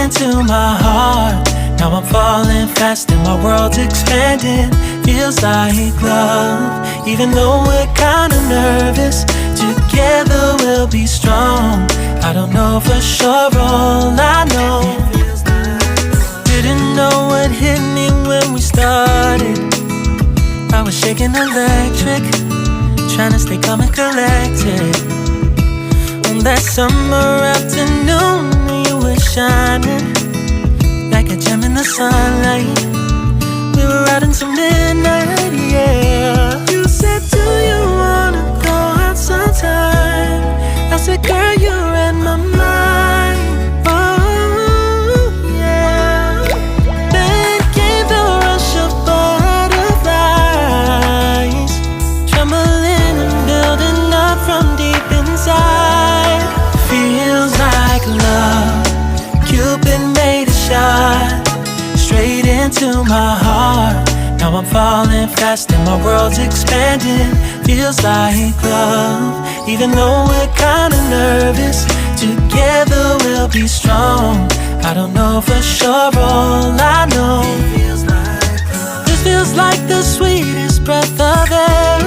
into my heart. Now I'm falling fast and my world's expanding. Feels like love, even though we're kinda nervous. Together we'll be strong. I don't know for sure, all I know. Didn't know what hit me when we started. I was shaking electric, trying to stay calm and collected. On that summer afternoon, you were shining like a gem in the sunlight. We were out until midnight, yeah. You said, do you wanna go out sometime? I said, girl, you read my mind. Oh, yeah. Then came the rush of butterflies, trembling and building up from deep inside. Feels like love. Cupid made a shot straight into my heart. Now I'm falling fast and my world's expanding. Feels like love, even though we're kinda nervous. Together we'll be strong. I don't know for sure, all I know. This feels like the sweetest breath of air.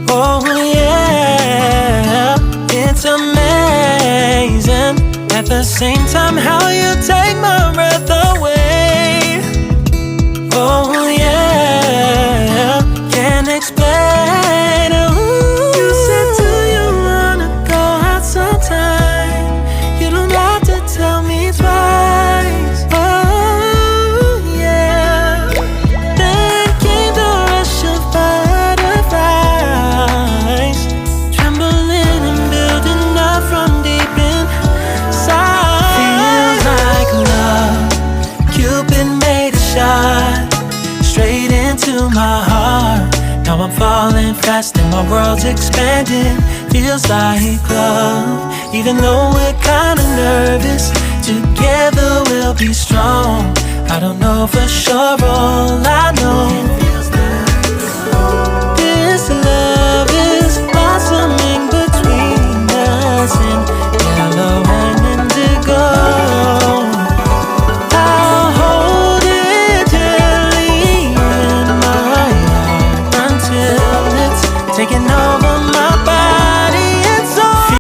Oh yeah, it's amazing. At the same time, how you take my breath away. Oh yeah, can't explain. Ooh. You said, do you wanna go out sometime? You don't have to tell me twice. Oh yeah. Then came the rush of butterflies, trembling and building up from deep inside. Feels like love. Cupid made a shot straight into my heart. Now I'm falling fast and my world's expanding. Feels like love, even though we're kinda nervous. Together we'll be strong. I don't know for sure, all I know.